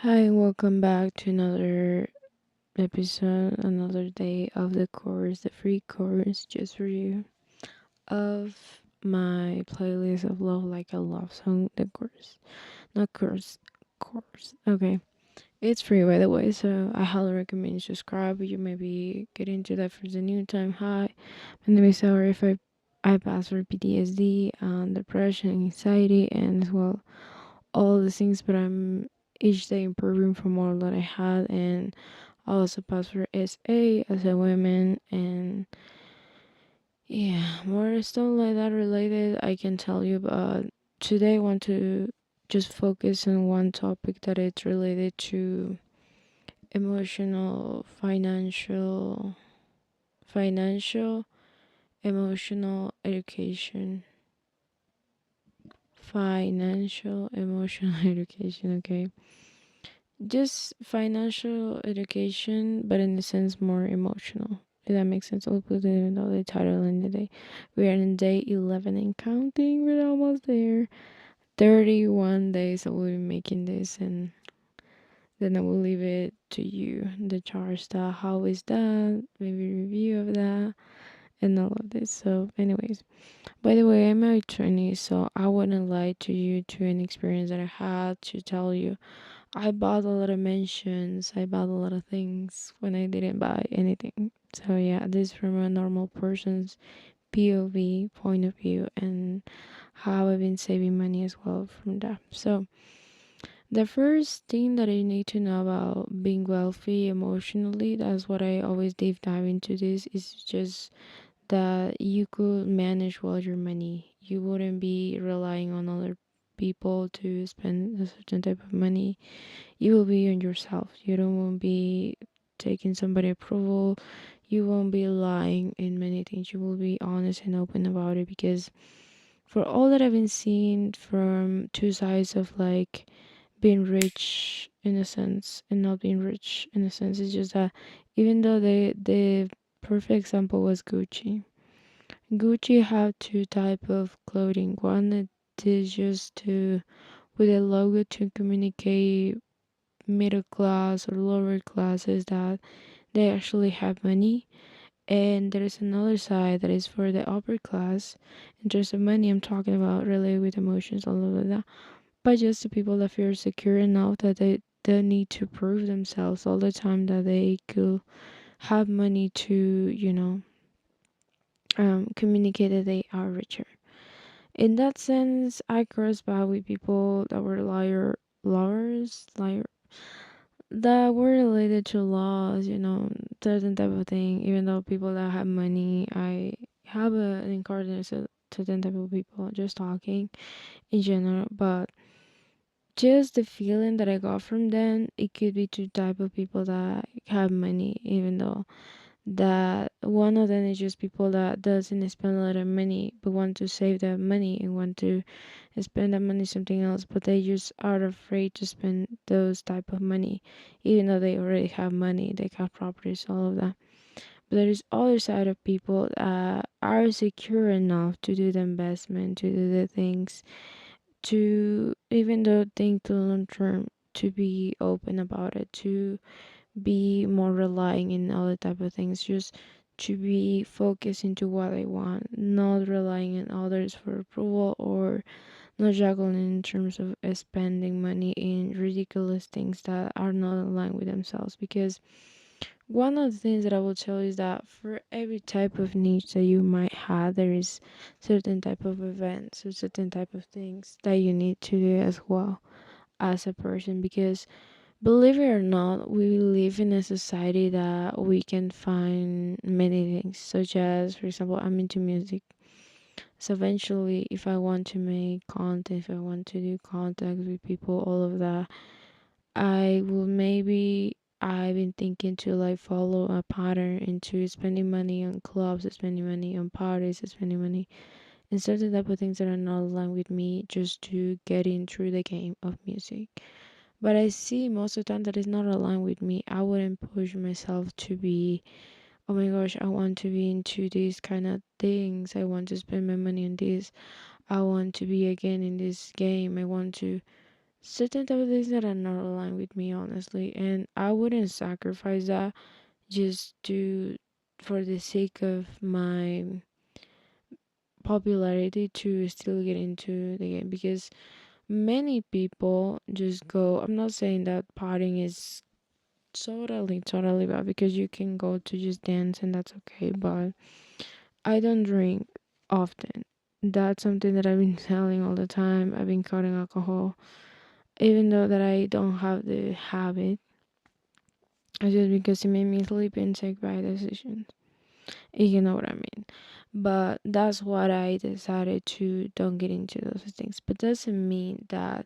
Hi, and welcome back to another episode, another day of the course, the free course just for you of my playlist of Love Like a Love Song, the course. Not course. Okay. It's free by the way, so I highly recommend you subscribe. You maybe get into that for the new time. Hi, my name is Sarah. If I pass for PTSD and depression, anxiety, and as well all the things, but I'm each day improving from all that I had, and I also passed for SA as a woman, and yeah, more stuff like that related I can tell you, but today I want to just focus on one topic that it's related to emotional, financial, emotional education. Financial, emotional education, okay? Just financial education, but in a sense more emotional. If that makes sense, I'll put it in the title in the day. We are in day 11 and counting. We're almost there. 31 days I will be making this, and then I will leave it to you. The charge that, how is that? Maybe review of that, and all of this. So, anyways, by the way, I'm my 20s, so I wouldn't lie to you to an experience that I had to tell you I bought a lot of mentions. I bought a lot of things when I didn't buy anything. So yeah, this is from a normal person's POV point of view and how I've been saving money as well from that. So the first thing that I need to know about being wealthy emotionally, that's what I always deep dive into this, is just that you could manage well your money. You wouldn't be relying on other people to spend a certain type of money. You will be on yourself. You don't want to be taking somebody approval. You won't be lying in many things. You will be honest and open about it, because for all that I've been seeing from two sides of like being rich in a sense and not being rich in a sense, it's just that even though the perfect example was Gucci. Gucci have two type of clothing. One that is just to with a logo to communicate middle class or lower classes that they actually have money, and there's another side that is for the upper class. In terms of money, I'm talking about related with emotions, all of that, but just the people that feel secure enough that they don't need to prove themselves all the time, that they could have money to, communicate that they are richer. In that sense, I crossed by with people that were liars, that were related to laws, certain type of thing. Even though people that have money, I have an encouragement to certain type of people, just talking in general. But just the feeling that I got from them, it could be two type of people that have money, even though that one of them is just people that doesn't spend a lot of money but want to save that money and want to spend that money something else, but they just are afraid to spend those type of money even though they already have money, they have properties, all of that. But there is other side of people that are secure enough to do the investment, to do the things, to even though think the long term, to be open about it, to be more relying in other type of things, just to be focused into what I want, not relying on others for approval, or not juggling in terms of spending money in ridiculous things that are not aligned with themselves. Because one of the things that I will tell you is that for every type of niche that you might have, there is certain type of events or certain type of things that you need to do as well as a person. Because believe it or not, we live in a society that we can find many things, such as, for example, I'm into music. So eventually, if I want to make content, if I want to do contact with people, all of that, I will maybe, I've been thinking to like follow a pattern into spending money on clubs, spending money on parties, spending money in certain type of things that are not aligned with me, just to get in through the game of music. But I see most of the time that it's not aligned with me. I wouldn't push myself to be, oh my gosh, I want to be into these kind of things. I want to spend my money on this. I want to be again in this game. I want to. certain type of things that are not aligned with me, honestly, and I wouldn't sacrifice that just to for the sake of my popularity to still get into the game, because many people just go. I'm not saying that partying is totally bad, because you can go to just dance and that's okay, but I don't drink often. That's something that I've been telling all the time. I've been cutting alcohol, even though that I don't have the habit. It's just because it made me sleep and take bad decisions. You know what I mean? But that's what I decided to don't get into those things. But doesn't mean that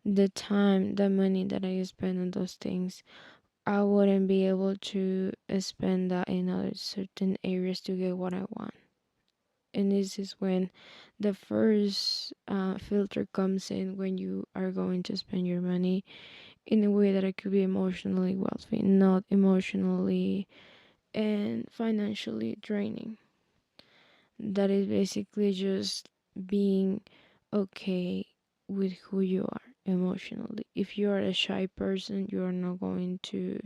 the time, the money that I spend on those things, I wouldn't be able to spend that in other certain areas to get what I want. And this is when the first filter comes in, when you are going to spend your money in a way that it could be emotionally wealthy, not emotionally and financially draining. That is basically just being okay with who you are emotionally. If you are a shy person, you are not going to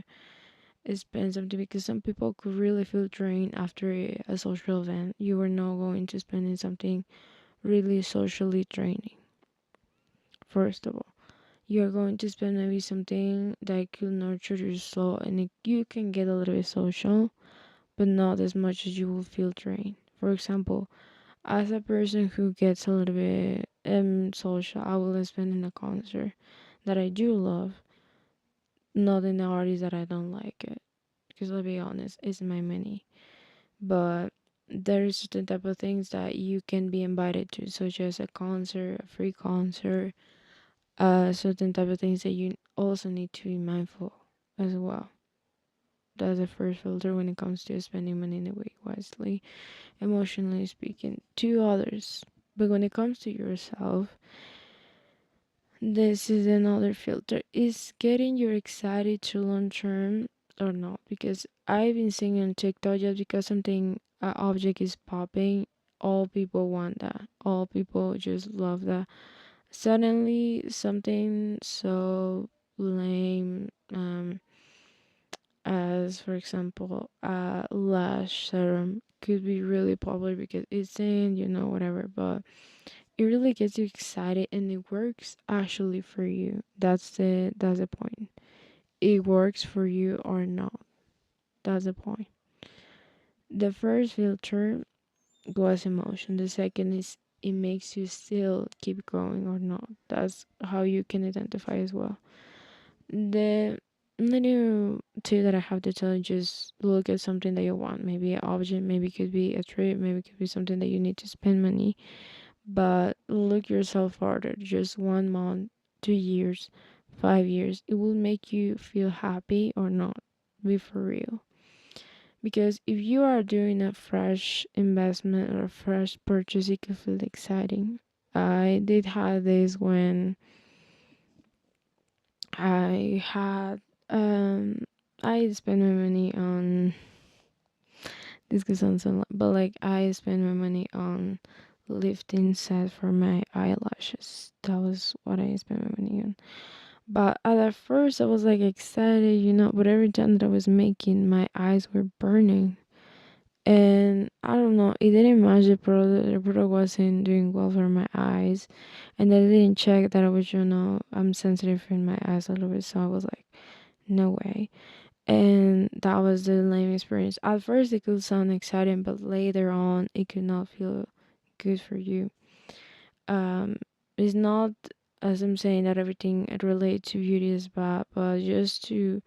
spend something, because some people could really feel drained after a social event. You are not going to spend in something really socially draining. First of all, you're going to spend maybe something that could nurture your soul, and you can get a little bit social, but not as much as you will feel drained. For example, as a person who gets a little bit social, I will spend in a concert that I do love, not in the artist that I don't like it. Because let's be honest, it's my money. But there is certain type of things that you can be invited to, such as a concert, a free concert, certain type of things that you also need to be mindful as well. That's the first filter when it comes to spending money in a way wisely, emotionally speaking, to others. But when it comes to yourself, this is another filter. Is getting you excited to long term or not? Because I've been seeing on TikTok, just because something object is popping, all people want that. All people just love that. Suddenly, something so lame, as for example, a lash serum could be really popular because it's in, whatever, but it really gets you excited and it works actually for you. That's the point. It works for you or not. That's the point. The first filter was emotion. The second is it makes you still keep going or not. That's how you can identify as well. The little two that I have to tell you, just look at something that you want. Maybe an object, maybe it could be a trip, maybe it could be something that you need to spend money. But look yourself harder. Just 1 month, 2 years, 5 years. It will make you feel happy or not. Be for real. Because if you are doing a fresh investment or a fresh purchase, it could feel exciting. I did have this when I had I spent my money on this could sound so but like I spent my money on lifting set for my eyelashes. That was what I spent my money on. But at first I was like excited, but every time that I was making, my eyes were burning. And I don't know, it didn't match the product wasn't doing well for my eyes. And I didn't check that I was, I'm sensitive in my eyes a little bit, so I was like, no way. And that was the lame experience. At first it could sound exciting, but later on it could not feel good for you. Um it's not, as I'm saying, that everything related to beauty is bad, but just to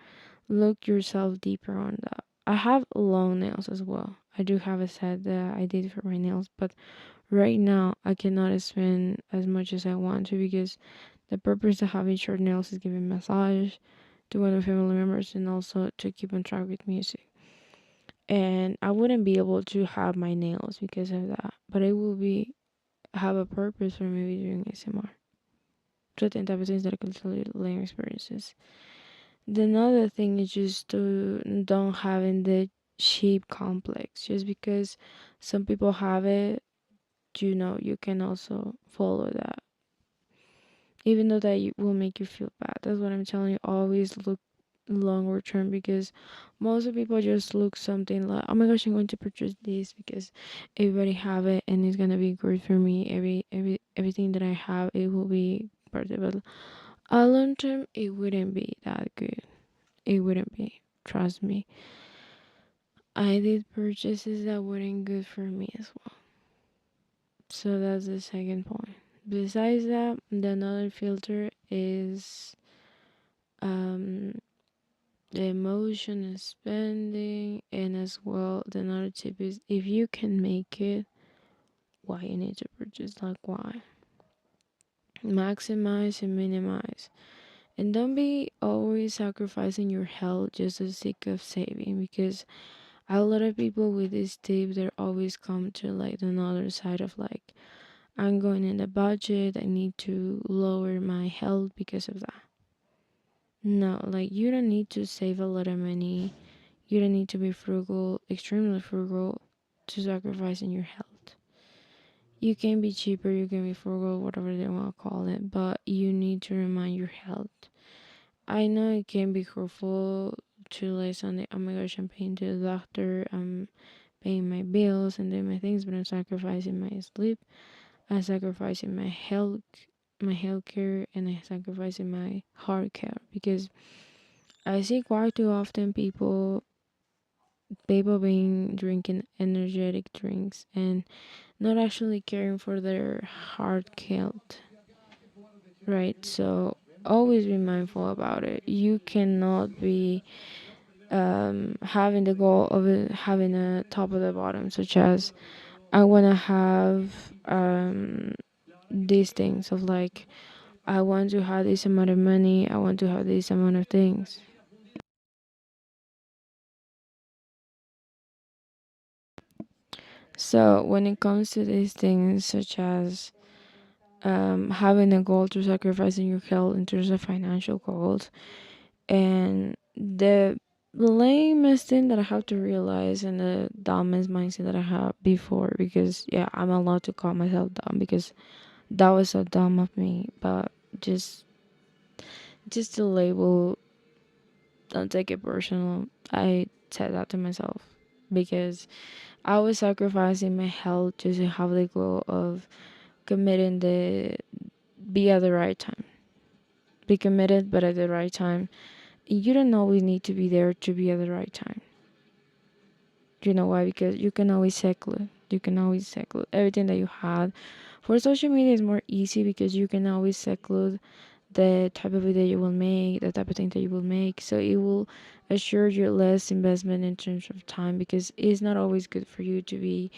look yourself deeper on that. I have long nails as well. I do have a set that I did for my nails, but right now I cannot spend as much as I want to, because the purpose of having short nails is giving massage to one of my family members and also to keep on track with music. And I wouldn't be able to have my nails because of that, but it will be have a purpose for maybe doing ASMR. Certain type of things that I can tell you lame experiences. The another thing is just to don't having the sheep complex. Just because some people have it, you can also follow that. even though that will make you feel bad. That's what I'm telling you. Always look longer term, because most of people just look something like, oh my gosh, I'm going to purchase this because everybody have it and it's gonna be great for me. Everything that I have, it will be part of it. A long term, it wouldn't be that good. It wouldn't be. Trust me. I did purchases that weren't good for me as well. So that's the second point. Besides that, the another filter is um the emotion and spending, and as well the another tip is, if you can make it, why you need to purchase, like why. Maximize and minimize, and don't be always sacrificing your health just for the sake of saving, because a lot of people with this tip, they always come to like the other side of like, I'm going in the budget, I need to lower my health because of that. No, like you don't need to save a lot of money. You don't need to be frugal, extremely frugal, to sacrifice in your health. You can be cheaper, you can be frugal, whatever they want to call it, but you need to remind your health. I know it can be hurtful to like Sunday, oh my gosh, I'm paying to the doctor, I'm paying my bills and doing my things, but I'm sacrificing my sleep, I'm sacrificing my health care, and I'm sacrificing my heart care, because I see quite too often people being drinking energetic drinks and not actually caring for their heart health, right? So always be mindful about it. You cannot be having the goal of having a top of the bottom, such as I want to have these things of like, I want to have this amount of money, I want to have this amount of things. So when it comes to these things, such as having a goal to sacrificing your health in terms of financial goals, and the lamest thing that I have to realize, and the dumbest mindset that I had before, because yeah, I'm allowed to call myself dumb because that was so dumb of me, but just just the label, don't take it personal. I said that to myself because I was sacrificing my health just to have the goal of committing the be at the right time. Be committed, but at the right time. You don't always need to be there to be at the right time. You know why? Because you can always seclude. You can always seclude everything that you had. For social media, is more easy because you can always seclude the type of video you will make, the type of thing that you will make. So it will assure you less investment in terms of time, because it's not always good for you to be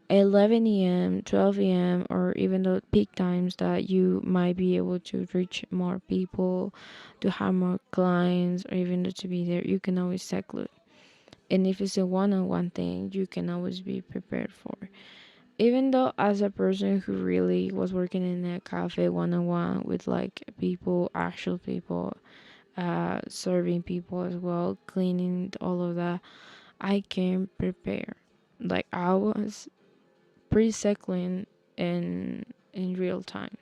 11 a.m., 12 a.m., or even the peak times that you might be able to reach more people, to have more clients, or even to be there. You can always seclude. And if it's a one-on-one thing, you can always be prepared for. Even though, as a person who really was working in a cafe one-on-one with like people, actual people, serving people as well, cleaning, all of that, I can prepare. Like I was pre-cycling in real time.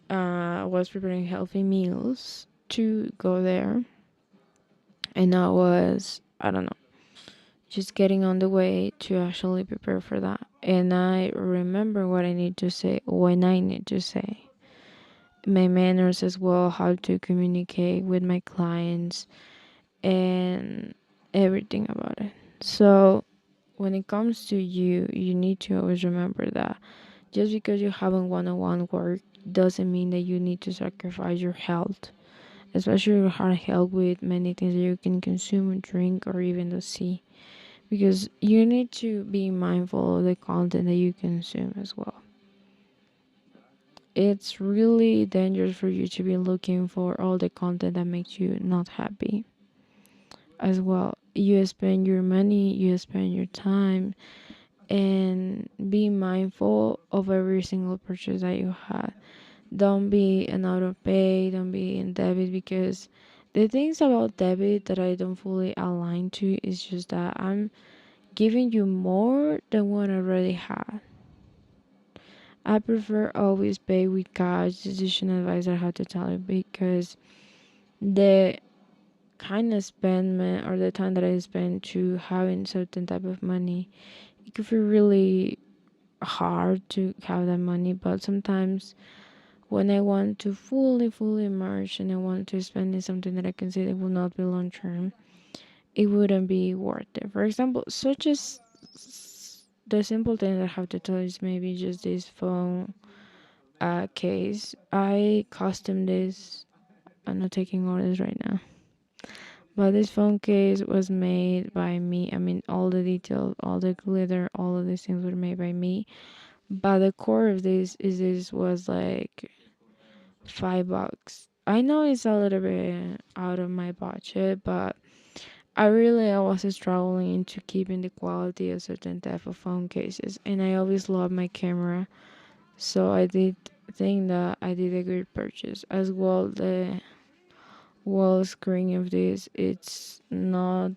I was preparing healthy meals to go there, and I don't know, just getting on the way to actually prepare for that. And I remember what I need to say when I need to say. My manners as well, how to communicate with my clients, and everything about it. So when it comes to you, you need to always remember that just because you haven't one-on-one work doesn't mean that you need to sacrifice your health, especially your heart health, with many things that you can consume and drink or even to see, because you need to be mindful of the content that you consume as well. It's really dangerous for you to be looking for all the content that makes you not happy as well. You spend your money, you spend your time, and be mindful of every single purchase that you had. Don't be an auto pay, don't be in debit, because the things about debit that I don't fully align to is just that I'm giving you more than what I already had. I prefer always pay with cash. Decision advisor have to tell you, because the kind of spendment or the time that I spend to having certain type of money, it could feel really hard to have that money. But sometimes when I want to fully immerse and I want to spend in something that I can say that will not be long term, it wouldn't be worth it. For example, such as the simple thing that I have to tell is maybe just this phone case. I custom this. I'm not taking orders right now. But this phone case was made by me. I mean, all the details, all the glitter, all of these things were made by me. But the core of this was like $5. I know it's a little bit out of my budget, but I was struggling into keeping the quality of certain type of phone cases, and I always love my camera, so I did think that I did a good purchase. As well, the wall screen of this, it's not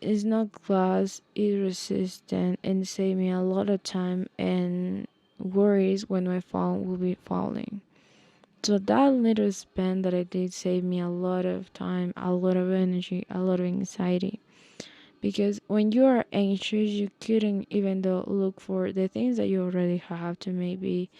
glass, it's resistant, and save me a lot of time and worries when my phone will be falling. So that little spend that I did saved me a lot of time, a lot of energy, a lot of anxiety. Because when you are anxious, you couldn't even though look for the things that you already have to maybe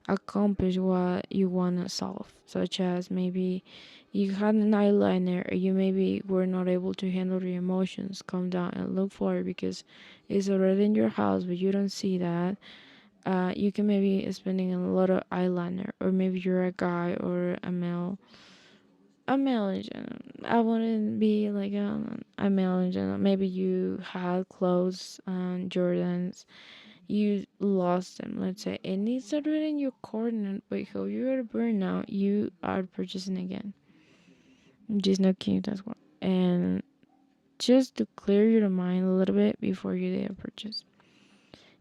accomplish what you want to solve. Such as maybe you had an eyeliner, or you maybe were not able to handle your emotions. Come down and look for it because it's already in your house, but you don't see that. You can maybe spending a lot of eyeliner, or maybe you're a guy or a male in general. I wouldn't be like a male in general. Maybe you had clothes and Jordans, you lost them, let's say, and it's already in your corner, but if you are burned out, you are purchasing again. Just not cute as well. And just to clear your mind a little bit before you do a purchase.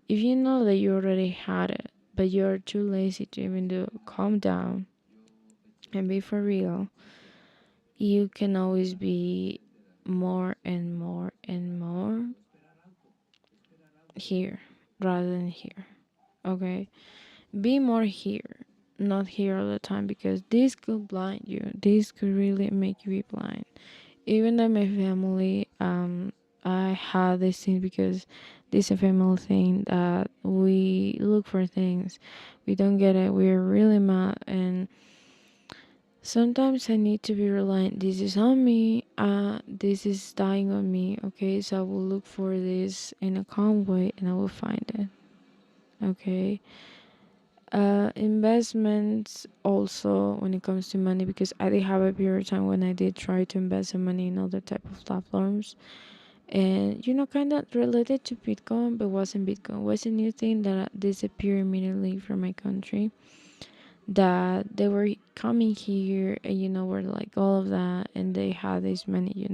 If you know that you already had it, but you're too lazy to even do calm down and be for real, you can always be more and more and more here rather than here. Okay? Be more here, not here all the time, because this could blind you. This could really make you be blind. Even though my family, I had this thing because this is a family thing that we look for things, we don't get it, we're really mad, and sometimes I need to be reliant. This is on me. This is dying on me. Okay, so I will look for this in a calm way, and I will find it. Okay. Investments also when it comes to money, because I did have a period of time when I did try to invest some money in other type of platforms, and kind of related to Bitcoin, but wasn't Bitcoin. It was a new thing that disappeared immediately from my country, that they were coming here, and were like all of that, and they had this money.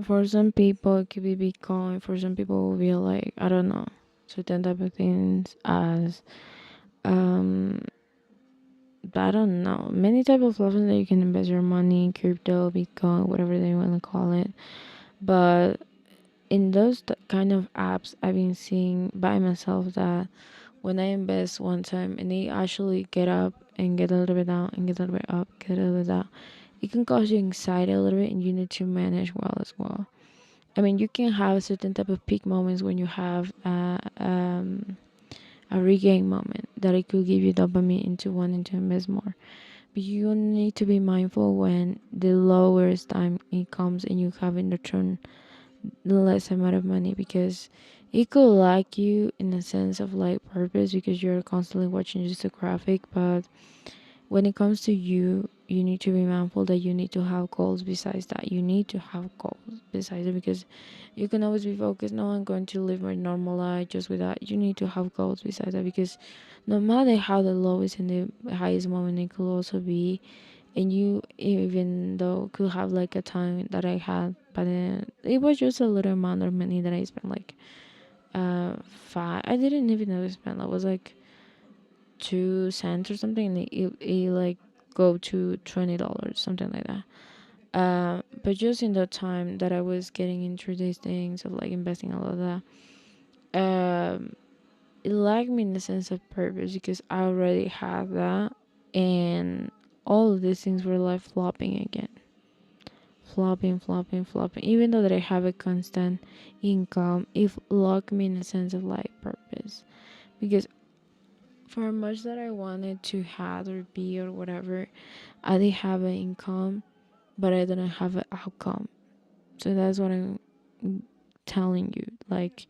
For some people it could be Bitcoin, for some people it will be like, I don't know, certain type of things as um I don't know, many type of platforms that you can invest your money, crypto, Bitcoin, whatever they want to call it. But in those kind of apps, I've been seeing by myself that when I invest one time and they actually get up and get a little bit down and get a little bit up, get a little bit down, it can cause you anxiety a little bit, and you need to manage well as well. I mean, you can have certain type of peak moments when you have a regain moment that it could give you dopamine into wanting to invest more. But you need to be mindful when the lowest time it comes and you have in return the less amount of money, because it could like you in a sense of like purpose because you're constantly watching just a graphic. But when it comes to you, you need to be mindful that you need to have goals besides that. You need to have goals besides it, because you can always be focused, no, I'm going to live my normal life just with that. You need to have goals besides that, because no matter how the lowest and the highest moment it could also be, and you even though could have like a time that I had, but then it was just a little amount of money that I spent, like five, I didn't even know I spent, that was like 2 cents or something, and it like go to $20, something like that. But just in the time that I was getting into these things of like investing, all of that, it lacked me in the sense of purpose because I already had that, and all of these things were like flopping again, flopping. Even though that I have a constant income, it lacked me in the sense of like purpose, because for much that I wanted to have or be or whatever, I did have an income, but I didn't have an outcome. So that's what I'm telling you. Like,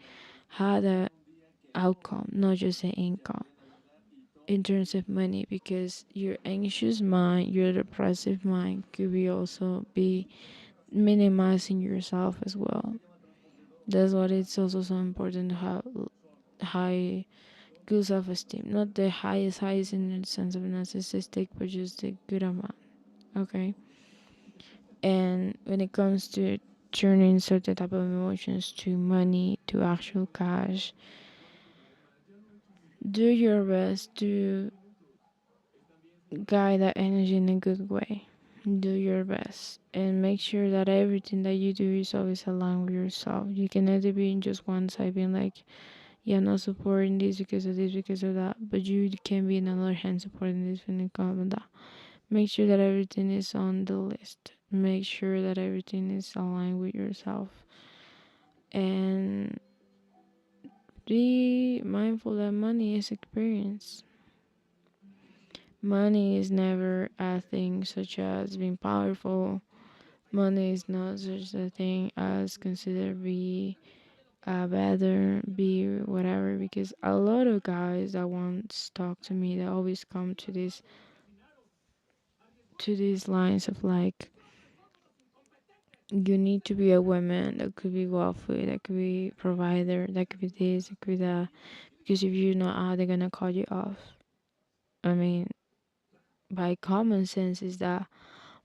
had an outcome, not just an income in terms of money, because your anxious mind, your depressive mind could be also be minimizing yourself as well. That's what it's also so important to have high good self-esteem, not the highest in the sense of narcissistic, but just the good amount. Okay. And when it comes to turning certain type of emotions to money, to actual cash, do your best to guide that energy in a good way. Do your best and make sure that everything that you do is always aligned with yourself. You can never be in just one side being like, yeah, I'm not supporting this because of this, because of that, but you can be in another hand supporting this when it comes to that. Make sure that everything is on the list. Make sure that everything is aligned with yourself. And be mindful that money is experience. Money is never a thing such as being powerful. Money is not such a thing as considered be better, be whatever. Because a lot of guys that once talk to me, they always come to these lines of like, you need to be a woman that could be wealthy, that could be provider, that could be this, that could be that. Because if you're not, they're gonna cut you off. I mean, by common sense is that,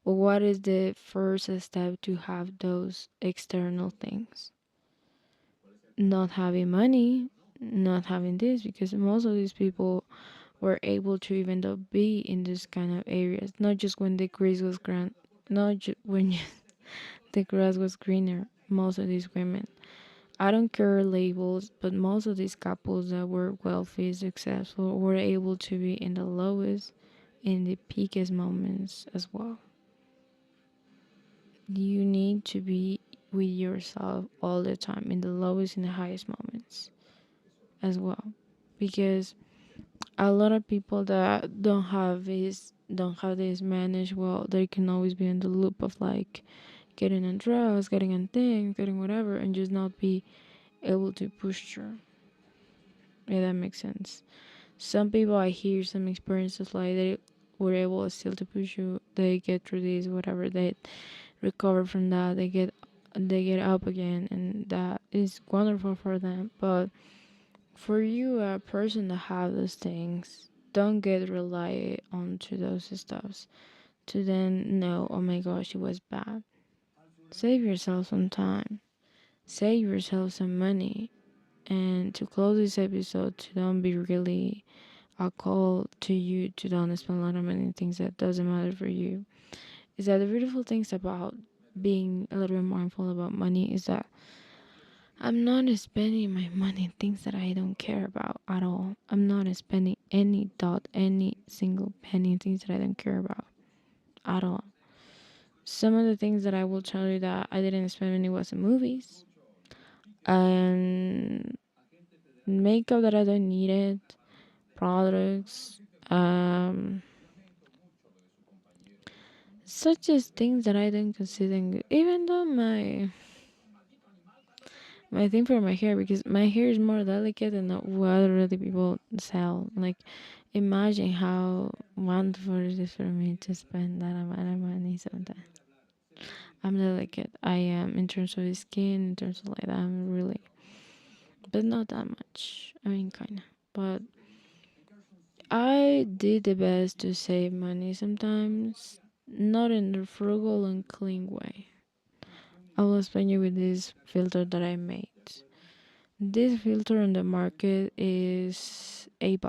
well, what is the first step to have those external things? Not having money, not having this, because most of these people were able to even though be in this kind of areas, not just when the grass was grand, not just when the grass was greener. Most of these women, I don't care labels, but most of these couples that were wealthy, successful, were able to be in the lowest, in the peakest moments as well. You need to be with yourself all the time, in the lowest and the highest moments as well, because a lot of people that don't have this managed well, they can always be in the loop of like getting on drugs, getting on things, getting whatever, and just not be able to push through. Yeah, that makes sense. Some people, I hear some experiences like they were able still to push you. They get through this, whatever. They recover from that. They get up again, and that is wonderful for them. But for you, a person that have those things, don't get rely onto those stuffs to then know, oh my gosh, it was bad. Save yourself some time. Save yourself some money. And to close this episode, to don't be really a call to you to don't spend a lot of money on things that doesn't matter for you, is that the beautiful things about being a little bit mindful about money is that I'm not spending my money on things that I don't care about at all. I'm not spending any single penny on things that I don't care about at all. Some of the things that I will tell you that I didn't spend money was in movies and makeup that I don't need it, products, such as things that I don't consider good. Even though my thing for my hair, because my hair is more delicate than what other people sell. Like, imagine how wonderful it is for me to spend that amount of money sometimes. I'm delicate. I am in terms of skin, in terms of like that. I'm really, but not that much. I mean, kinda. But I did the best to save money sometimes, not in the frugal and clean way. I will explain you with this filter that I made. This filter on the market is $8,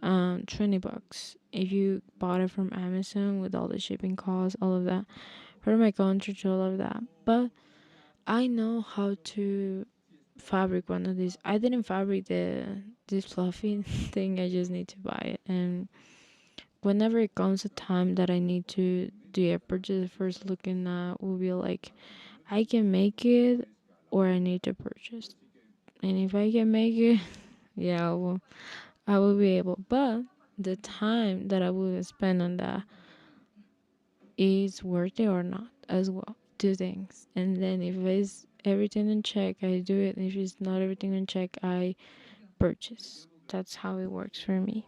$20. If you bought it from Amazon with all the shipping costs, all of that, for my country to all of that. But I know how to fabric one of these. I didn't fabric this fluffy thing. I just need to buy it. And whenever it comes a time that I need to do a purchase, first looking at will be like, I can make it or I need to purchase. And if I can make it, yeah, I will be able. But the time that I will spend on that is worth it or not as well. Two things. And then if it's everything in check, I do it. If it's not everything in check, I purchase. That's how it works for me.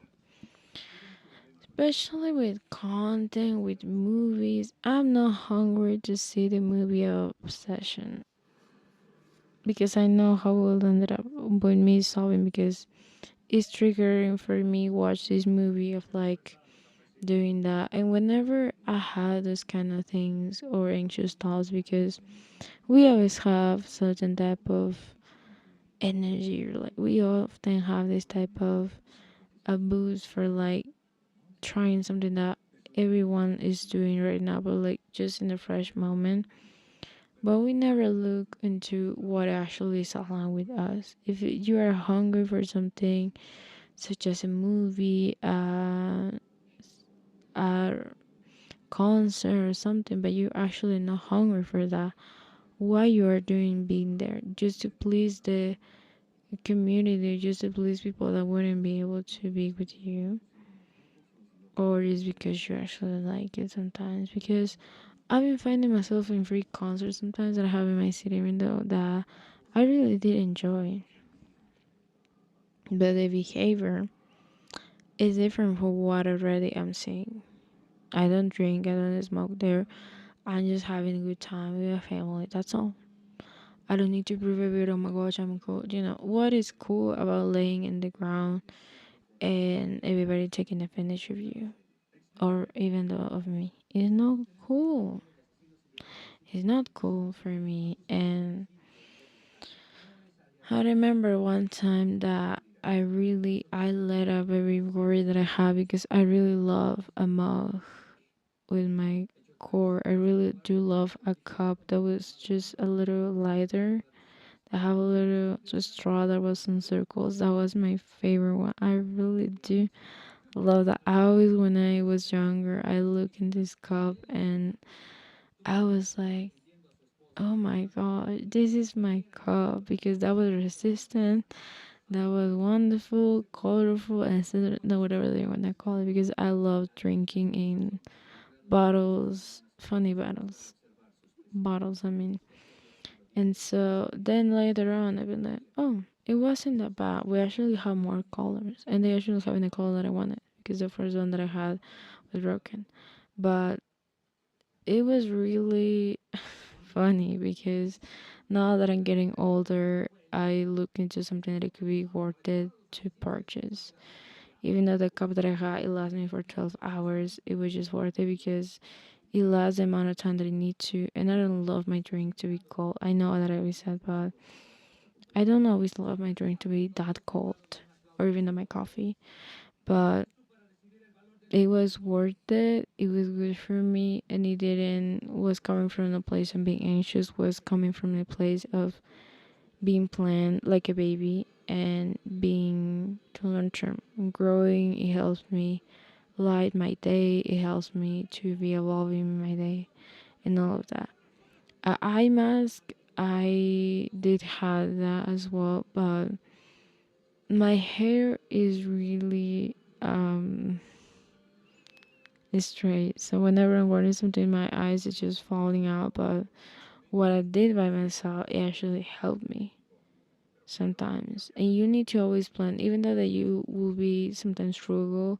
Especially with content, with movies. I'm not hungry to see the movie of Obsession. Because I know how it will end up with me solving, because it's triggering for me watch this movie of like doing that. And whenever I had those kind of things or anxious thoughts, because we always have certain type of energy, or like we often have this type of a boost for like trying something that everyone is doing right now, but like just in a fresh moment. But we never look into what actually is aligned with us. If you are hungry for something such as a movie, a concert or something, but you're actually not hungry for that, why you are doing being there? Just to please the community, just to please people that wouldn't be able to be with you? Or is because you actually like it sometimes? Because I've been finding myself in free concerts sometimes that I have in my city, even though that I really did enjoy. But the behavior is different from what already I'm seeing. I don't drink, I don't smoke there. I'm just having a good time with my family. That's all. I don't need to prove a bit, oh my gosh, I'm cool. You know, what is cool about laying in the ground and everybody taking advantage of you? Or even though of me. It's not cool. It's not cool for me. And I remember one time that I let up every worry that I have, because I really love a mug with my core. I really do love a cup that was just a little lighter. I have a little straw that was in circles. That was my favorite one. I really do love that. I always, when I was younger, I look in this cup and I was like, oh my god, this is my cup, because that was resistant, that was wonderful, colorful, and whatever they want to call it, because I love drinking in bottles, funny bottles, I mean. And so then later on, I've been like, oh, it wasn't that bad. We actually have more colors, and they actually having the color that I wanted, because the first one that I had was broken. But it was really funny, because now that I'm getting older, I look into something that it could be worth it to purchase. Even though the cup that I had, it lasted me for 12 hours, it was just worth it, because it lasts the amount of time that I need to. And I don't love my drink to be cold. I know that I always said, but I don't always love my drink to be that cold, or even my coffee. But it was worth it. It was good for me, and it didn't was coming from the place of being anxious. Was coming from the place of being planned like a baby and being to long term growing. It helps me light my day. It helps me to be evolving in my day and all of that. Eye mask, I did have that as well, but my hair is really straight. So whenever I'm wearing something, my eyes are just falling out. But what I did by myself, it actually helped me sometimes. And you need to always plan, even though that you will be sometimes struggle.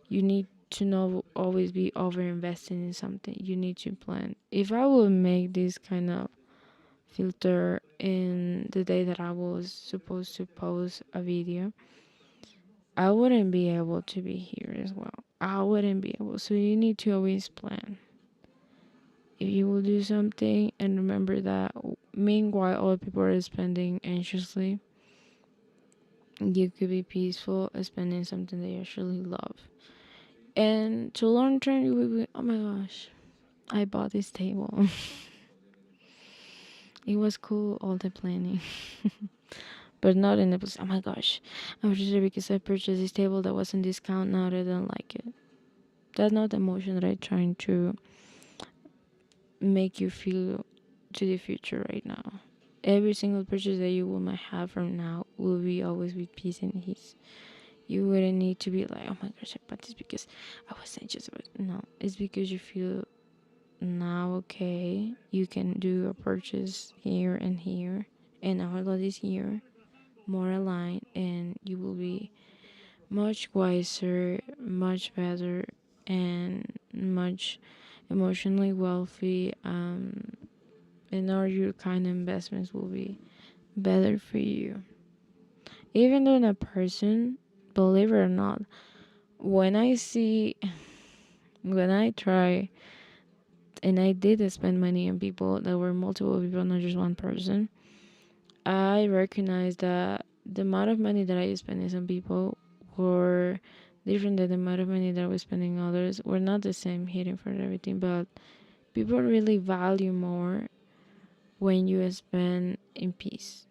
You need to not always be over investing in something. You need to plan. If I would make this kind of filter in the day that I was supposed to post a video, I wouldn't be able to be here as well. I wouldn't be able. So you need to always plan. If you will do something and remember that meanwhile other people are spending anxiously, you could be peaceful spending something that you actually love. And to long term, you will be, oh my gosh, I bought this table. It was cool, all the planning. But not in the place. Oh my gosh, I'm frustrated because I purchased this table that was on discount. Now I don't like it. That's not the emotion that I'm trying to make you feel to the future right now. Every single purchase that you will might have from now will be always with peace and ease. You wouldn't need to be like, oh my gosh, I bought this because I was anxious about it. No, it's because you feel now okay. You can do a purchase here and here, and all of this here, more aligned, and you will be much wiser, much better, and much emotionally wealthy. And all your kind of investments will be better for you. Even though a person, believe it or not, when I see, when I try, and I did spend money on people that were multiple people, not just one person, I recognize that the amount of money that I spent on people were different than the amount of money that I was spending on others. We're not the same hitting for everything, but people really value more when you spend in peace.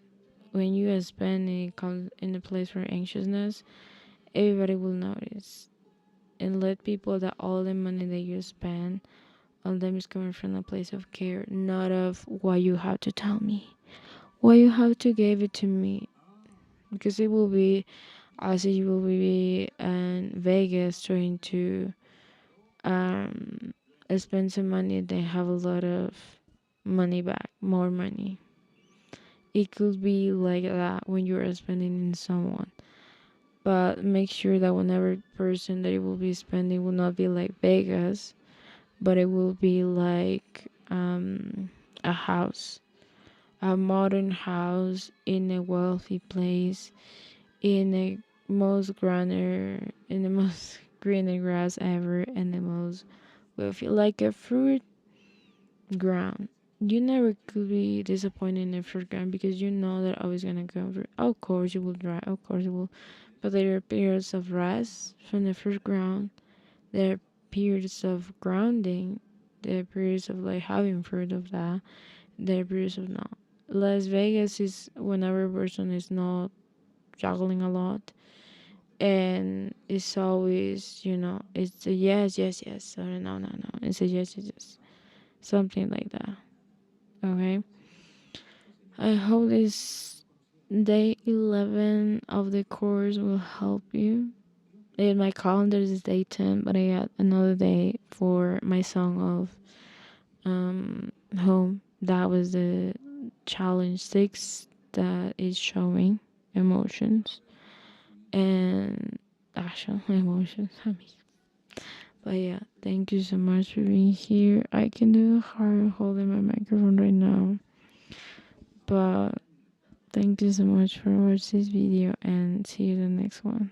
When you spend in a place for anxiousness, everybody will notice. And let people that all the money that you spend, all of them is coming from a place of care, not of what you have to tell me, why you have to give it to me. Because it will be as if you will be in Vegas trying to um spend some money. They have a lot of money back, more money. It could be like that when you are spending in someone, but make sure that whenever person that you will be spending will not be like Vegas, but it will be like a house, a modern house in a wealthy place, in a most greener, in the most greener grass ever, and the most wealthy, like a fruit ground. You never could be disappointed in a fruit ground because you know that always gonna go through. Of course you will dry, of course you will, but there are periods of rest from the fruit ground. There are periods of grounding. There are periods of like having fruit of that. There are periods of not. Las Vegas is whenever a person is not juggling a lot, and it's always, it's a yes, yes, yes, or no, no, no, it's a yes, yes, yes, something like that. Okay, I hope this day 11 of the course will help you. In my calendar is day 10, but I got another day for my song of home. That was the challenge 6 that is showing emotions and actual emotions. But yeah, thank you so much for being here. I can do hard holding my microphone right now, but thank you so much for watching this video and see you in the next one.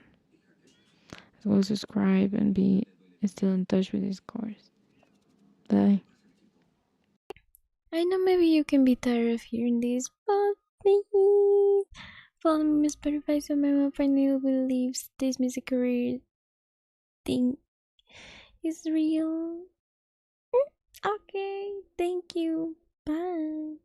As well, subscribe and be still in touch with this course. Bye. I know maybe you can be tired of hearing this, but please follow me on Spotify so my mom finally believes this music career thing is real. Okay, thank you. Bye.